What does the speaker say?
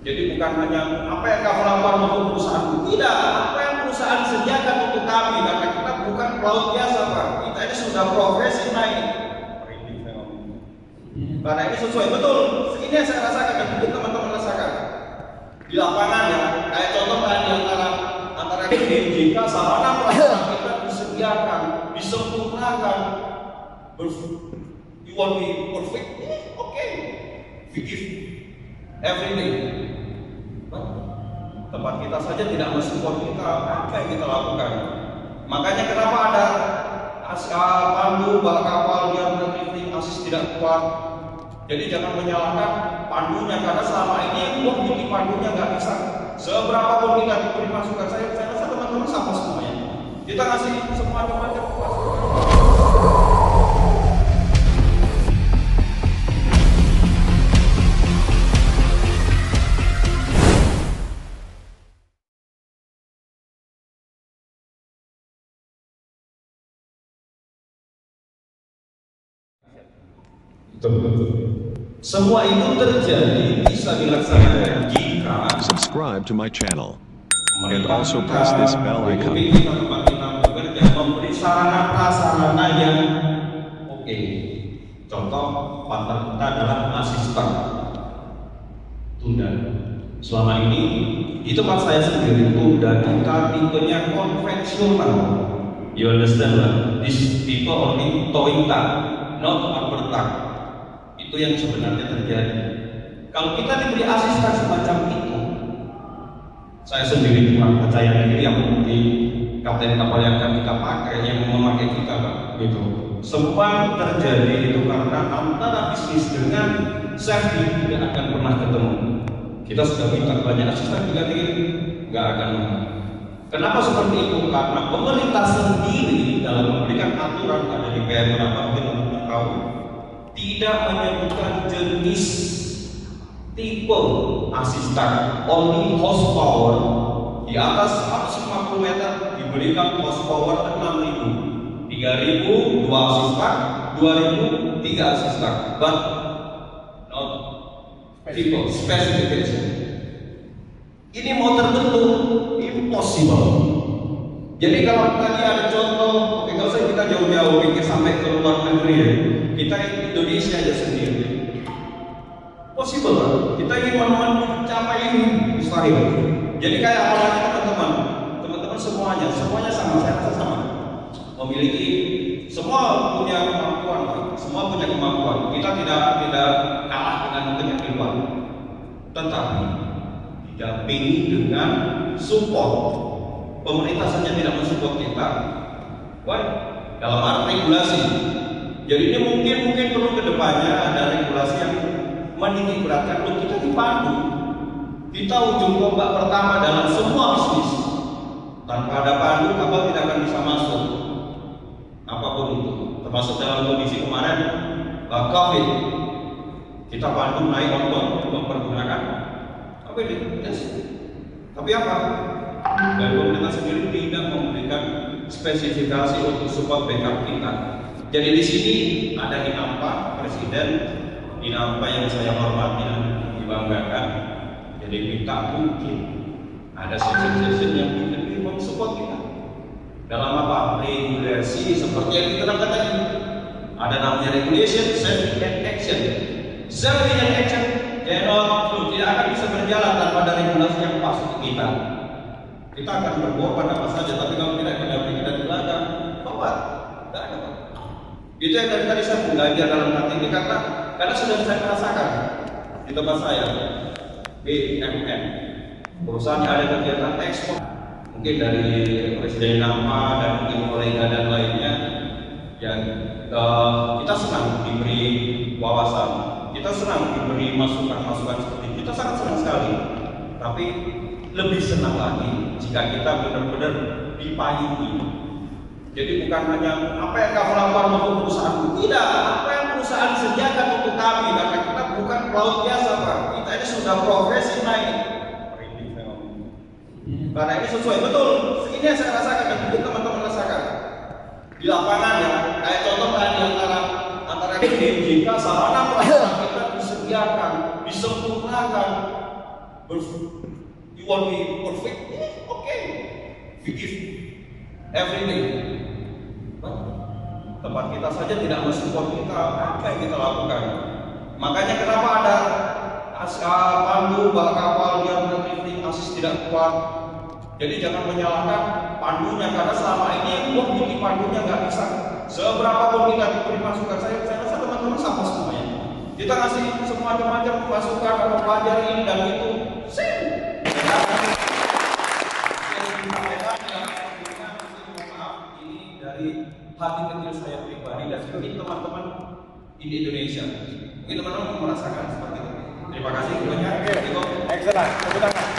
Jadi bukan hanya apa yang kamu lakukan untuk perusahaan, tidak, apa yang perusahaan sediakan untuk kami, karena kita bukan pelaut biasa Pak, kita ini sudah profesi naik. Karena ini sesuai, betul, ini yang saya rasakan dan mungkin teman-teman rasakan di lapangan ya, kayak contoh tadi antara ini, jika sarana prasarana kita disediakan, disempurnakan, you want to be perfect, okay, we give everything. Tempat kita saja tidak mensupport kita, apa yang kita lakukan? Makanya kenapa ada pandu bak kapal yang drifting asis tidak kuat? Jadi jangan menyalahkan pandunya, karena selama ini di pandunya nggak bisa. Seberapa pun kita diberi masukan, saya rasa teman-teman sama semuanya. Kita ngasih semua macam masukan. Semua itu terjadi bisa dilaksanakan jika subscribe to my channel and also press this bell icon. Tempat kita bekerja memberi sarana prasarana yang oke. Contoh partner kita adalah asisten tunda. Selama ini di tempat saya sendiri tunda kita tipenya konvensional. You understand lah? These people only towing tag, not upper tag. Itu yang sebenarnya terjadi. Kalau kita diberi asisten semacam itu, saya sendiri kurang percaya diri yang menjadi kapten kapal yang akan kita pakai, yang memakai kita, Pak. Gitu. Semua terjadi itu karena antara bisnis dengan safety tidak akan pernah ketemu. Kita sudah minta banyak asisten juga nggak akan. Kenapa seperti itu? Karena pemerintah sendiri dalam memberikan aturan ada di PR berapa mungkin untuk tahu, tidak menyebutkan jenis tipe asisten, only horsepower. Di atas 150 meter diberikan horsepower 6.000, 3.000 2 asisten, 2.000 3 asisten, but not tipe specification. Ini mau terbentuk impossible. Jadi kalau tadi ada contoh, oke, kalau kita jauh-jauh pikir sampai ke luar negeri ya, kita Indonesia aja sendiri possible kan? Kita ingin mencapai ini mustahil. Jadi kayak awalnya teman-teman semuanya sama, saya rasa sama, memiliki semua punya kemampuan, semua punya kemampuan. Kita tidak kalah dengan yang di luar, tetapi didampingi dengan support. Pemerintah saja tidak mensupport kita. Why? Dalam arti regulasi. Jadi ini mungkin perlu kedepannya ada regulasi yang menitik beratkan. Loh, kita dipandu. Kita ujung tombak pertama dalam semua bisnis. Tanpa ada pandu, kapal tidak akan bisa masuk. Apapun itu. Termasuk dalam kondisi kemarin COVID. Kita pandu naik on-board mempergunakan. Apa ini? Yes. Tapi apa? Dan pemerintah sendiri tidak memberikan spesifikasi untuk support backup kita. Jadi di sini ada Hinampa, Presiden Hinampa yang saya hormati dan dibanggakan. Jadi kita mungkin ada session yang mungkin support kita dalam apa? Regulasi seperti yang diterangkan tadi. Ada namanya regulation, safety and action. Safety and action tidak akan bisa berjalan tanpa ada regulasi yang pas untuk kita. Kita akan berkorban apa saja, tapi kalau tidak didampingi dan di belakang, tobat, tidak ada. Itu yang dari tadi saya belajar dalam hati ini karena sudah saya rasakan di tempat saya, BUMN, perusahaan ada kegiatan ekspor, mungkin dari Presiden Nama dan mungkin kolega dan lainnya, yang kita senang diberi wawasan, kita senang diberi masukan seperti itu, kita sangat senang sekali, tapi lebih senang lagi jika kita benar-benar dipayungi. Jadi bukan hanya apa yang kamu lakukan untuk perusahaan, tidak, apa yang perusahaan sediakan untuk kami, karena kita bukan pelaut biasa Pak, kita ini sudah profesi naik. Karena ini sesuai, betul, ini yang saya rasakan dan mungkin teman-teman rasakan di lapangan ya, kayak contoh tadi antara ini, jika sarana prasarana kita disediakan, disempurnakan, You want to be perfect? Okay. Forgive everything. Tempat kita saja tidak mensupport kita, apa yang kita lakukan? Makanya kenapa ada pandu bak kapal yang drifting, asis tidak kuat. Jadi jangan menyalahkan pandunya, karena selama ini wah ini pandunya nggak bisa. Seberapa pun kita diberi masukan, saya rasa teman-teman sama semuanya. Kita ngasih semua macam masukan, atau pelajari ini dan itu, ini dari hati kecil saya pribadi dan mungkin teman-teman di Indonesia, mungkin teman-teman merasakan seperti itu. Terima kasih banyak. Excellent.